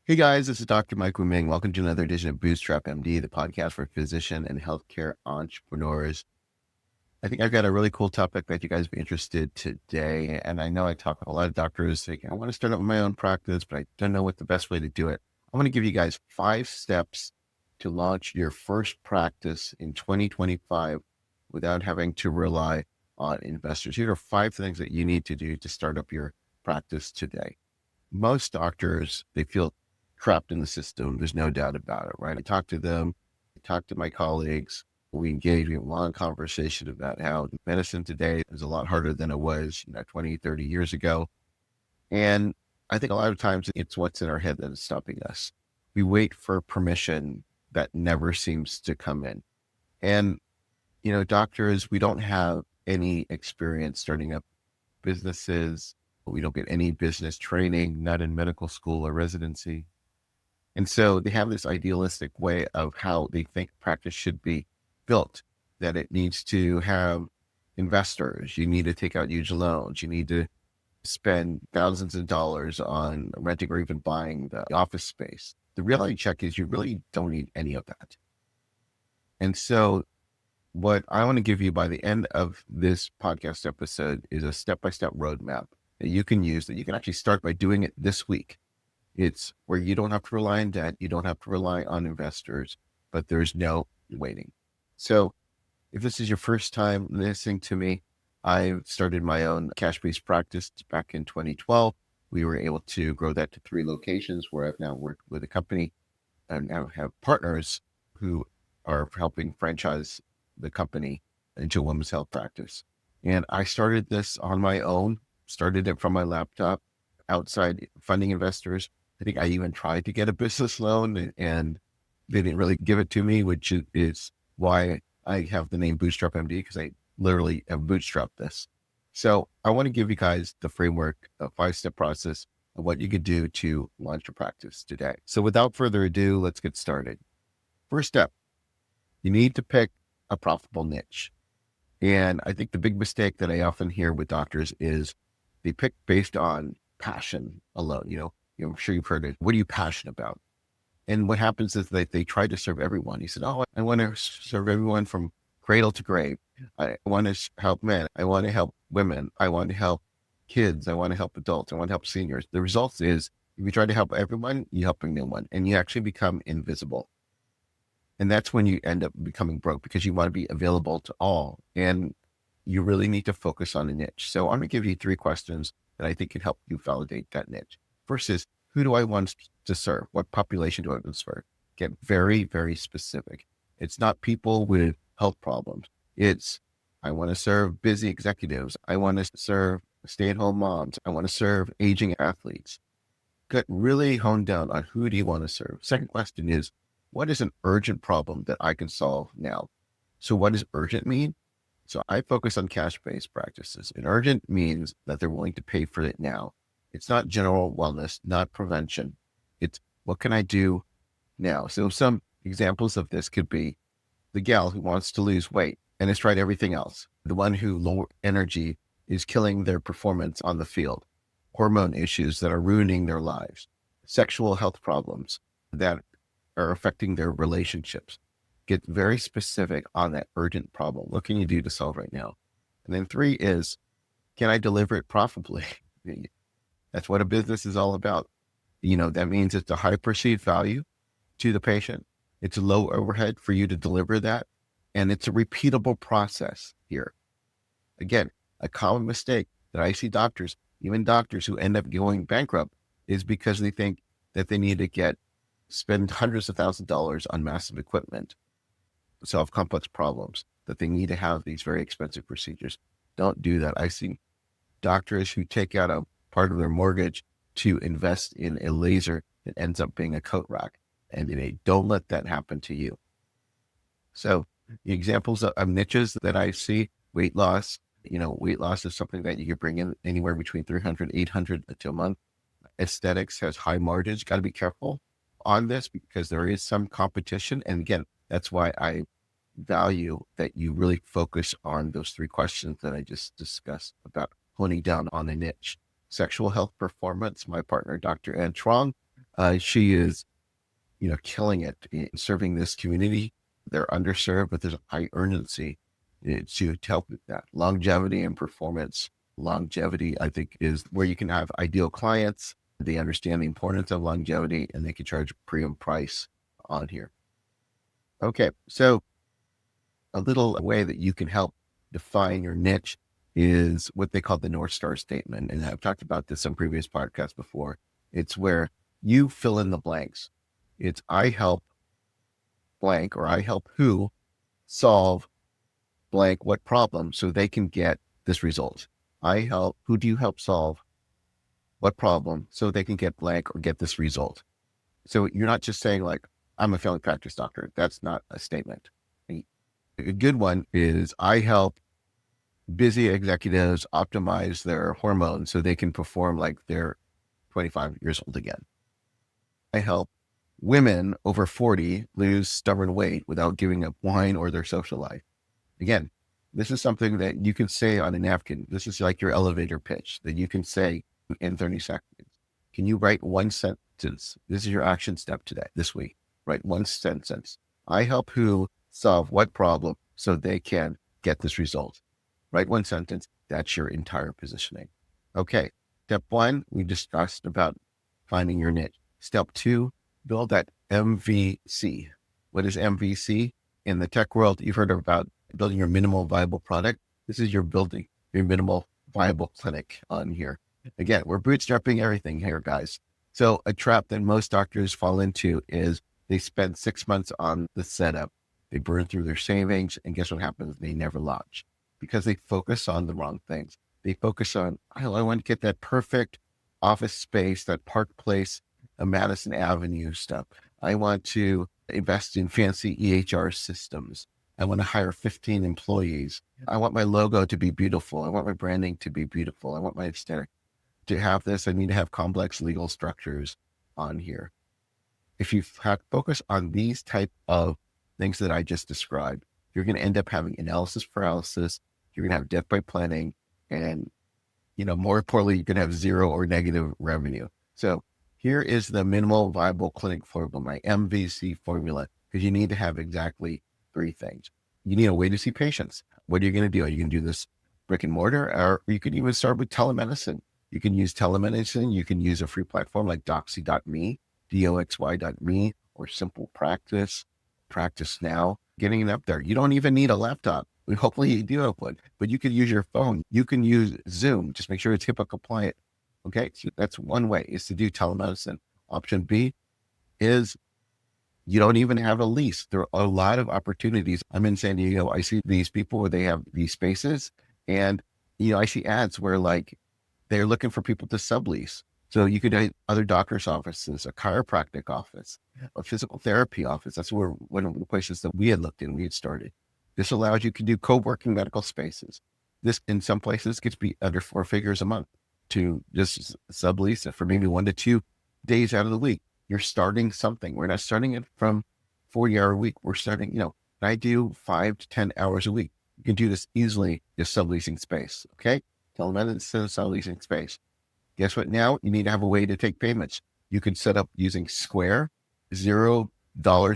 Hey guys, this is Dr. Mike Woo-Ming. Welcome to another edition of Bootstrap MD, the podcast for physician and healthcare entrepreneurs. I think I've got a really cool topic that you guys be interested today. And I know I talk with a lot of doctors saying, I want to start up my own practice, but I don't know what the best way to do it. I want to give you guys 5 steps to launch your first practice in 2025 without having to rely on investors. Here are 5 things that you need to do to start up your practice today. Most doctors, they feel trapped in the system. There's no doubt about it, right? I talk to them, I talk to my colleagues. We engage, we have a long conversation about how medicine today is a lot harder than it was, 20, 30 years ago. And I think a lot of times it's what's in our head that is stopping us. We wait for permission that never seems to come in. And, doctors, we don't have any experience starting up businesses. We don't get any business training, not in medical school or residency. And so they have this idealistic way of how they think practice should be built, that it needs to have investors. You need to take out huge loans. You need to spend thousands of dollars on renting or even buying the office space. The reality check is you really don't need any of that. And so what I want to give you by the end of this podcast episode is a step-by-step roadmap that you can use, that you can actually start by doing it this week. It's where you don't have to rely on debt. You don't have to rely on investors, but there's no waiting. So if this is your first time listening to me, I started my own cash-based practice back in 2012. We were able to grow that to 3 locations where I've now worked with a company and now have partners who are helping franchise the company into a women's health practice. And I started this on my own, started it from my laptop, outside funding investors. I think I even tried to get a business loan and they didn't really give it to me, which is why I have the name Bootstrap MD, because I literally have bootstrapped this. So I want to give you guys the framework, a 5-step process of what you could do to launch your practice today. So without further ado, let's get started. First step, you need to pick a profitable niche. And I think the big mistake that I often hear with doctors is they pick based on passion alone. I'm sure you've heard it. What are you passionate about? And what happens is that they try to serve everyone. He said, oh, I want to serve everyone from cradle to grave. I want to help men. I want to help women. I want to help kids. I want to help adults. I want to help seniors. The result is if you try to help everyone, you're helping no one, and you actually become invisible. And that's when you end up becoming broke, because you want to be available to all. And you really need to focus on a niche. So I'm going to give you 3 questions that I think can help you validate that niche. First is, who do I want to serve? What population do I want to serve? Get very, very specific. It's not people with health problems. It's, I want to serve busy executives. I want to serve stay-at-home moms. I want to serve aging athletes. Get really honed down on who do you want to serve. Second question is, what is an urgent problem that I can solve now? So what does urgent mean? So I focus on cash-based practices. And urgent means that they're willing to pay for it now. It's not general wellness, not prevention. It's what can I do now? So some examples of this could be the gal who wants to lose weight and has tried everything else. The one who low energy is killing their performance on the field. Hormone issues that are ruining their lives. Sexual health problems that are affecting their relationships. Get very specific on that urgent problem. What can you do to solve right now? And then 3 is, can I deliver it profitably? That's what a business is all about. That means it's a high perceived value to the patient. It's a low overhead for you to deliver that. And it's a repeatable process here. Again, a common mistake that I see doctors, even doctors who end up going bankrupt, is because they think that they need to spend hundreds of thousands of dollars on massive equipment, solve complex problems, that they need to have these very expensive procedures. Don't do that. I've seen doctors who take out a part of their mortgage to invest in a laser that ends up being a coat rack. And they don't let that happen to you. So the examples of niches that I see, weight loss, weight loss is something that you can bring in anywhere between 300, 800 to a month. Aesthetics has high margins. Got to be careful on this because there is some competition. And again, that's why I value that you really focus on those 3 questions that I just discussed about honing down on a niche. Sexual health performance, my partner, Dr. Ann Trong, She is, killing it in serving this community. They're underserved, but there's a high urgency to help with that. Longevity and performance. Longevity, I think, is where you can have ideal clients. They understand the importance of longevity and they can charge a premium price on here. Okay, so a little way that you can help define your niche is what they call the North Star statement. And I've talked about this on previous podcasts before. It's where you fill in the blanks. It's I help blank or I help who solve blank what problem so they can get this result. Who do you help solve what problem so they can get blank or get this result? So you're not just saying like, I'm a family practice doctor. That's not a statement. A good one is I help busy executives optimize their hormones so they can perform like they're 25 years old again. I help women over 40 lose stubborn weight without giving up wine or their social life. Again, this is something that you can say on a napkin. This is like your elevator pitch that you can say in 30 seconds. Can you write one sentence? This is your action step today, this week. Write one sentence. I help who solve what problem so they can get this result. Write one sentence. That's your entire positioning. Okay. Step one, we discussed about finding your niche. Step two, build that MVC. What is MVC? In the tech world, you've heard about building your minimal viable product. This is your building your minimal viable clinic on here. Again, we're bootstrapping everything here, guys. So a trap that most doctors fall into is they spend 6 months on the setup. They burn through their savings, and guess what happens? They never launch because they focus on the wrong things. They focus on, I want to get that perfect office space, that Park Place, Madison Avenue stuff. I want to invest in fancy EHR systems. I want to hire 15 employees. I want my logo to be beautiful. I want my branding to be beautiful. I want my aesthetic to have this. I need to have complex legal structures on here. If you focus on these type of things that I just described, you're going to end up having analysis paralysis. You're going to have death by planning, and more importantly, you're going to have zero or negative revenue. So here is the minimal viable clinic formula, my MVC formula, because you need to have exactly 3 things. You need a way to see patients. What are you going to do? Are you going to do this brick and mortar, or you can even start with telemedicine? You can use telemedicine. You can use a free platform like Doxy.me, DOXY.me, or Simple Practice, Practice Now, getting it up there. You don't even need a laptop. Hopefully you do have one, but you can use your phone. You can use Zoom. Just make sure it's HIPAA compliant. Okay. So that's one way, is to do telemedicine. Option B is you don't even have a lease. There are a lot of opportunities. I'm in San Diego. I see these people where they have these spaces, and, I see ads where like they're looking for people to sublease. So you could have other doctor's offices, a chiropractic office, a physical therapy office. That's where one of the places that we had looked in, we had started. This allows you to do co-working medical spaces. This, in some places, gets to be under 4 figures a month to just sublease it for maybe 1 to 2 days out of the week. You're starting something. We're not starting it from 40-hour a week. We're starting, I do 5 to 10 hours a week. You can do this easily, just subleasing space. Okay. Telemedicine, subleasing space. Guess what? Now you need to have a way to take payments. You can set up using Square, $0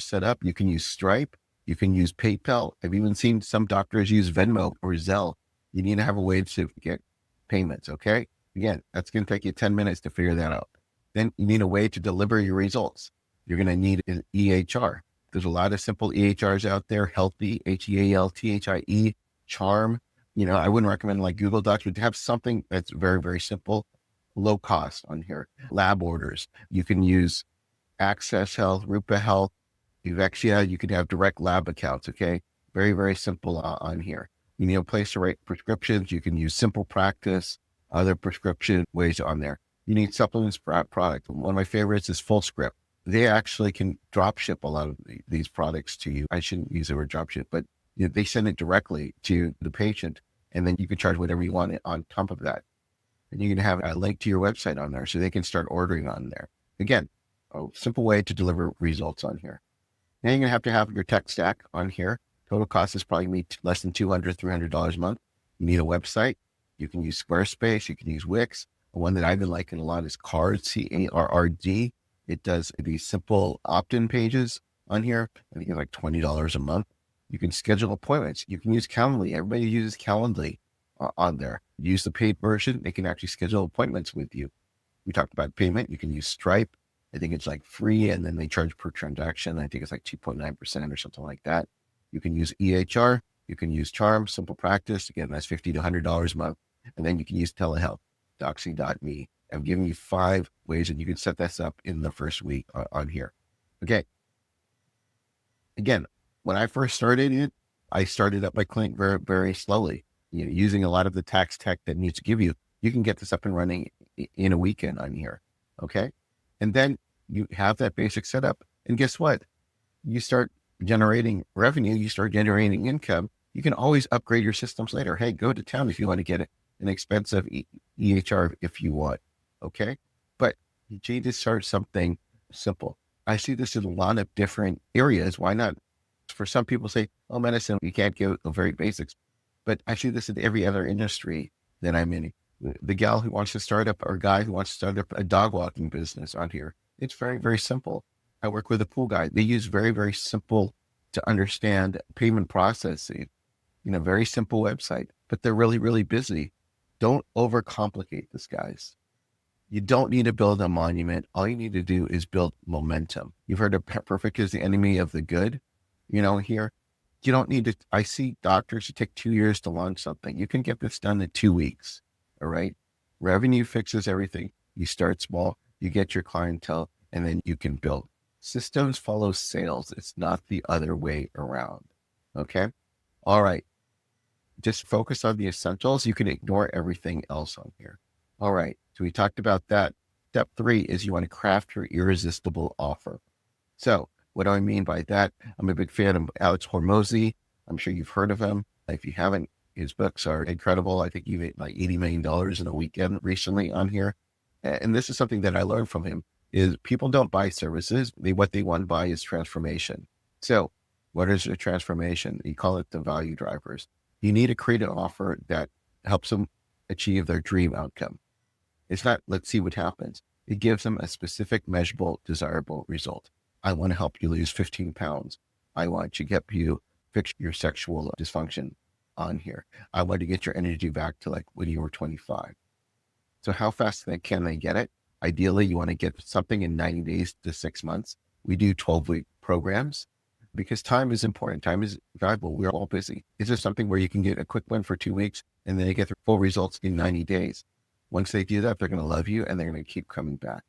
setup. You can use Stripe. You can use PayPal. I've even seen some doctors use Venmo or Zelle. You need to have a way to get payments. Okay. Again, that's going to take you 10 minutes to figure that out. Then you need a way to deliver your results. You're going to need an EHR. There's a lot of simple EHRs out there. Healthy, HEALTHIE, Charm. I wouldn't recommend like Google Docs, but to have something that's very, very simple, low cost on here. Lab orders. You can use Access Health, Rupa Health, Evexia. You can have direct lab accounts. Okay. Very, very simple on here. You need a place to write prescriptions. You can use Simple Practice, other prescription ways on there. You need supplements for product. One of my favorites is FullScript. They actually can drop ship a lot of these products to you. I shouldn't use the word drop ship, but they send it directly to the patient, and then you can charge whatever you want on top of that. And you can have a link to your website on there so they can start ordering on there. Again, a simple way to deliver results on here. Now you're going to have your tech stack on here. Total cost is probably going to be less than $200, $300 a month. You need a website. You can use Squarespace. You can use Wix. The one that I've been liking a lot is Carrd, CARRD. It does these simple opt-in pages on here. I think it's like $20 a month. You can schedule appointments. You can use Calendly. Everybody uses Calendly on there. Use the paid version. They can actually schedule appointments with you. We talked about payment. You can use Stripe. I think it's like free, and then they charge per transaction. I think it's like 2.9% or something like that. You can use EHR. You can use Charm, Simple Practice. Again, that's $50 to $100 a month. And then you can use telehealth, doxy.me. I'm giving you 5 ways that you can set this up in the first week on here. Okay. Again, when I first started it, I started up my clinic very, very slowly, using a lot of the tax tech that needs to give you. You can get this up and running in a weekend on here. Okay. And then you have that basic setup. And guess what? You start generating revenue, you start generating income. You can always upgrade your systems later. Hey, go to town if you want to get an expensive EHR if you want. Okay. But you need to start something simple. I see this in a lot of different areas. Why not? For some people say, oh, medicine, you can't go the very basics. But I see this in every other industry that I'm in. The gal who wants to start up, or guy who wants to start up a dog walking business on here. It's very, very simple. I work with a pool guy. They use very, very simple to understand payment processing, very simple website, but they're really, really busy. Don't overcomplicate this, guys. You don't need to build a monument. All you need to do is build momentum. You've heard of perfect is the enemy of the good, here. You don't need to, I see doctors who take 2 years to launch something. You can get this done in 2 weeks. All right. Revenue fixes everything. You start small, you get your clientele, and then you can build. Systems follow sales. It's not the other way around. Okay. All right. Just focus on the essentials. You can ignore everything else on here. All right. So we talked about that. Step 3 is you want to craft your irresistible offer. So what do I mean by that? I'm a big fan of Alex Hormozi. I'm sure you've heard of him. If you haven't, his books are incredible. I think he made like $80 million in a weekend recently on here. And this is something that I learned from him is people don't buy services. What they want to buy is transformation. So what is a transformation? You call it the value drivers. You need to create an offer that helps them achieve their dream outcome. It's not, let's see what happens. It gives them a specific, measurable, desirable result. I want to help you lose 15 pounds. I want to get you fix your sexual dysfunction on here. I want to get your energy back to like when you were 25. So how fast can they get it? Ideally, you want to get something in 90 days to 6 months. We do 12-week programs because time is important. Time is valuable. We're all busy. Is there something where you can get a quick win for 2 weeks and then they get their full results in 90 days? Once they do that, they're going to love you and they're going to keep coming back.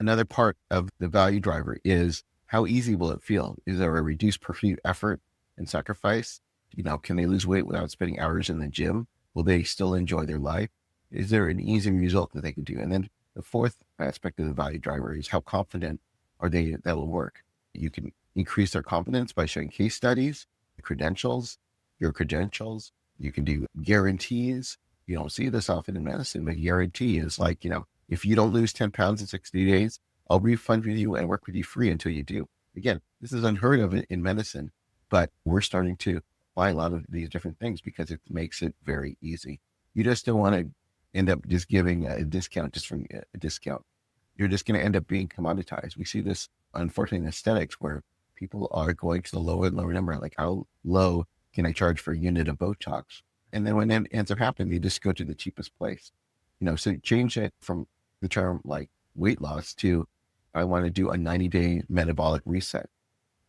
Another part of the value driver is how easy will it feel? Is there a reduced perceived effort and sacrifice? Can they lose weight without spending hours in the gym? Will they still enjoy their life? Is there an easy result that they can do? And then the fourth aspect of the value driver is how confident are they that will work? You can increase their confidence by showing case studies, your credentials. You can do guarantees. You don't see this often in medicine, but guarantee is like, if you don't lose 10 pounds in 60 days, I'll refund with you and work with you free until you do. Again, this is unheard of in medicine, but we're starting to apply a lot of these different things because it makes it very easy. You just don't want to end up just giving a discount just for a discount. You're just going to end up being commoditized. We see this, unfortunately, in aesthetics where people are going to the lower and lower number, like how low can I charge for a unit of Botox? And then when it ends up happening, they just go to the cheapest place. So change it from the term like weight loss to I want to do a 90-day metabolic reset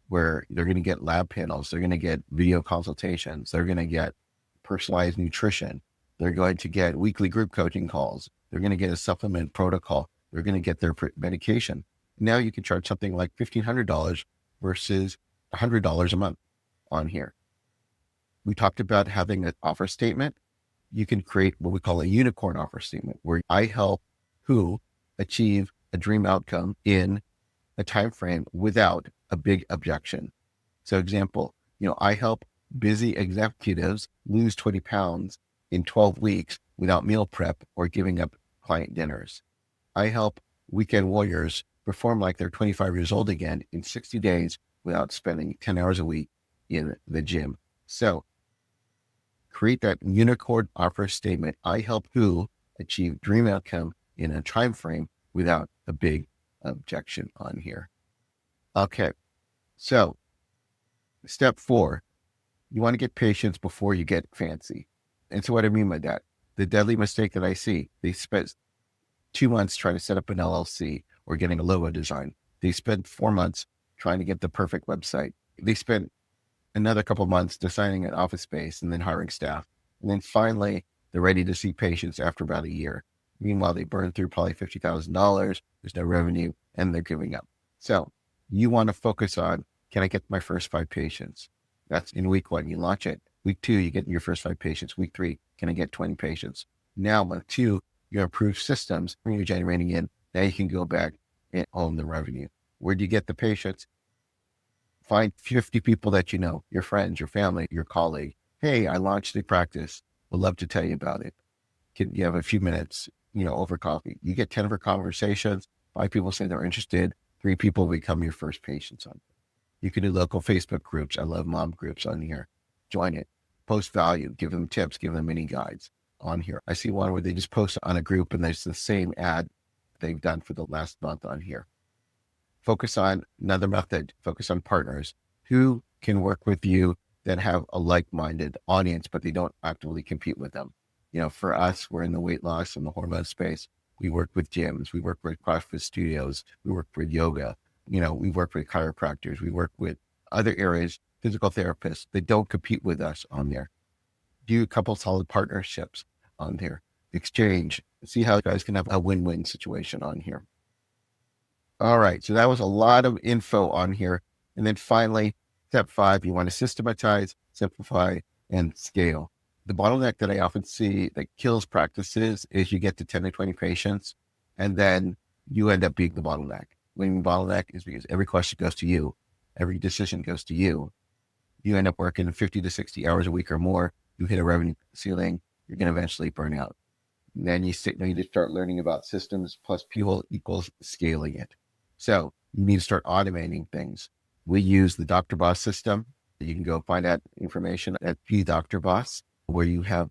where they're going to get lab panels. They're going to get video consultations. They're going to get personalized nutrition. They're going to get weekly group coaching calls. They're going to get a supplement protocol. They're going to get their medication. Now you can charge something like $1,500 versus $100 a month on here. We talked about having an offer statement. You can create what we call a unicorn offer statement, where I help who achieve a dream outcome in a time frame without a big objection. So example, I help busy executives lose 20 pounds in 12 weeks without meal prep or giving up client dinners. I help weekend warriors perform like they're 25 years old again in 60 days without spending 10 hours a week in the gym. So create that unicorn offer statement. I help who achieve dream outcome in a time frame without a big objection on here. Okay. So step 4, you want to get patients before you get fancy. And so what I mean by that, the deadly mistake that I see, they spent 2 months trying to set up an LLC or getting a logo design. They spent 4 months trying to get the perfect website. They spent another couple of months designing an office space and then hiring staff. And then finally, they're ready to see patients after about a year. Meanwhile, they burned through probably $50,000. There's no revenue and they're giving up. So you want to focus on, can I get my first 5 patients? That's in week 1, you launch it. Week 2, you get your first 5 patients. Week 3, can I get 20 patients? Now, month 2, you improve systems when you're generating in. Now you can go back and own the revenue. Where do you get the patients? Find 50 people that you know, your friends, your family, your colleague. Hey, I launched a practice. Would love to tell you about it. Can you have a few minutes, over coffee? You get 10 of our conversations. 5 people say they're interested. 3 people become your first patients on. You can do local Facebook groups. I love mom groups on here. Join it. Post value. Give them tips. Give them mini guides on here. I see one where they just post on a group and there's the same ad they've done for the last month on here. Focus on another method. Focus on partners who can work with you that have a like-minded audience, but they don't actively compete with them. For us, we're in the weight loss and the hormone space. We work with gyms. We work with CrossFit studios. We work with yoga. We work with chiropractors. We work with other areas, physical therapists that don't compete with us on there. Do a couple solid partnerships on there. Exchange. See how you guys can have a win-win situation on here. All right. So that was a lot of info on here. And then finally, step 5, you want to systematize, simplify, and scale. The bottleneck that I often see that kills practices is you get to 10 to 20 patients, and then you end up being the bottleneck. When bottleneck is because every question goes to you, every decision goes to you. You end up working 50 to 60 hours a week or more. You hit a revenue ceiling, you're going to eventually burn out. And then you need to start learning about systems plus people equals scaling it. So you need to start automating things. We use the Dr. Boss system. You can go find that information at the Dr. Boss, where you have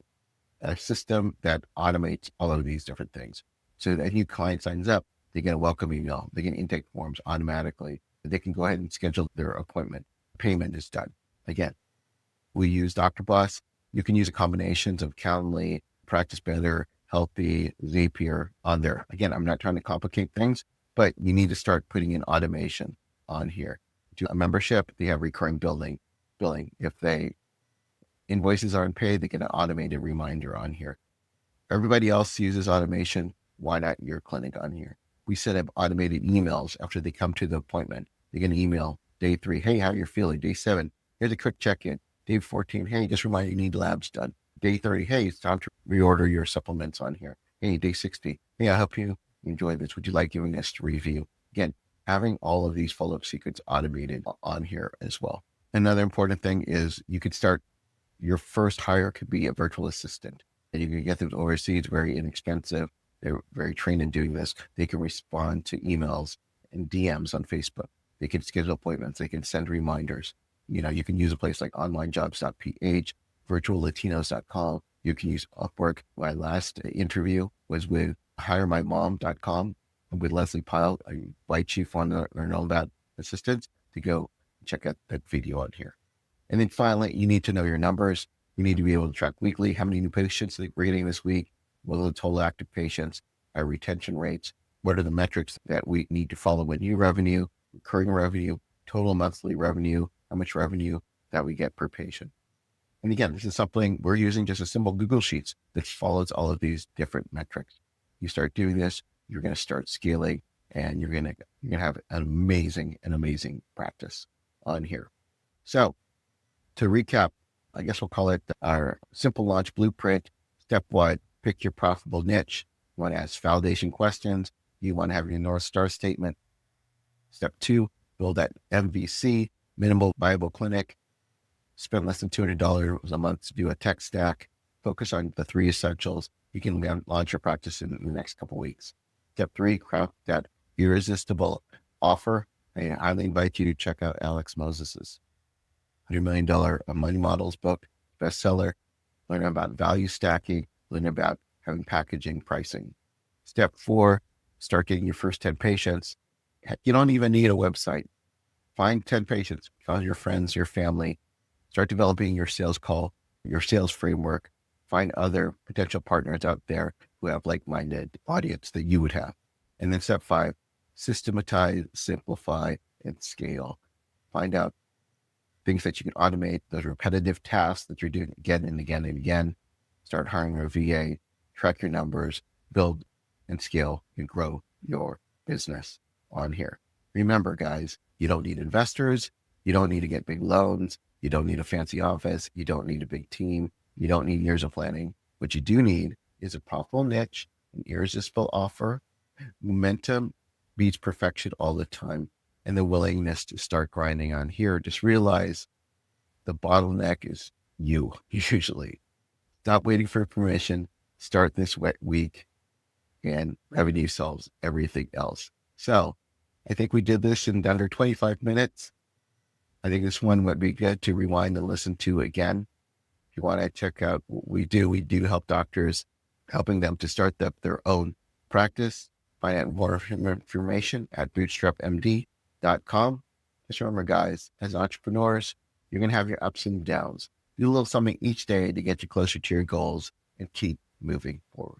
a system that automates all of these different things. So that a new client signs up, they get a welcome email, they get intake forms automatically. They can go ahead and schedule their appointment. Payment is done. Again, we use Dr. Boss. You can use a combinations of Calendly, Practice Better, Healthy, Zapier on there. Again, I'm not trying to complicate things, but you need to start putting in automation on here. Do a membership, they have recurring billing. If they invoices aren't paid, they get an automated reminder on here. Everybody else uses automation. Why not your clinic on here? We set up automated emails after they come to the appointment. They get an email day 3. Hey, how you're feeling? Day 7, here's a quick check-in. Day 14, hey, just remind you need labs done. Day 30, hey, it's time to reorder your supplements on here. Hey, day 60, hey, I hope you enjoy this. Would you like giving us a review? Again, having all of these follow-up secrets automated on here as well. Another important thing is you could start, your first hire could be a virtual assistant. And you can get them overseas, very inexpensive. They're very trained in doing this. They can respond to emails and DMs on Facebook. They can schedule appointments. They can send reminders. You can use a place like onlinejobs.ph, virtuallatinos.com. You can use Upwork. My last interview was with hiremymom.com with Leslie Pyle. I invite you if you want to learn all about assistance to go check out that video on here. And then finally, you need to know your numbers. You need to be able to track weekly how many new patients that we're getting this week, what are the total active patients, our retention rates, what are the metrics that we need to follow with new revenue, recurring revenue, total monthly revenue, how much revenue that we get per patient. And again, this is something we're using, just a simple Google Sheets that follows all of these different metrics. You start doing this, you're going to start scaling, and you're going to have an amazing practice on here. So to recap, I guess we'll call it our simple launch blueprint. Step 1, pick your profitable niche. You want to ask validation questions. You want to have your North Star statement. Step 2, build that MVC, minimal viable clinic. Spend less than $200 a month to do a tech stack. Focus on the 3 essentials. You can launch your practice in the next couple of weeks. Step 3, craft that irresistible offer. I highly invite you to check out Alex Moses's $100 million money models book, bestseller. Learn about value stacking, learn about having packaging pricing. Step 4, start getting your first 10 patients. Heck, you don't even need a website. Find 10 patients, call your friends, your family, start developing your sales call, your sales framework, find other potential partners out there who have like-minded audience that you would have. And then step 5, systematize, simplify, and scale. Find out things that you can automate, those repetitive tasks that you're doing again and again and again. Start hiring a VA, track your numbers, build and scale and grow your business on here. Remember, guys, you don't need investors. You don't need to get big loans. You don't need a fancy office. You don't need a big team. You don't need years of planning. What you do need is a profitable niche, an irresistible offer. Momentum beats perfection all the time, and the willingness to start grinding on here. Just realize the bottleneck is you, usually. Stop waiting for permission. Start this wet week, and revenue solves everything else. So I think we did this in under 25 minutes. I think this one would be good to rewind and listen to again. If you want to check out what we do help doctors, helping them to start their own practice. Find out more information at bootstrapmd.com. Just remember, guys, as entrepreneurs, you're going to have your ups and downs. Do a little something each day to get you closer to your goals and keep moving forward.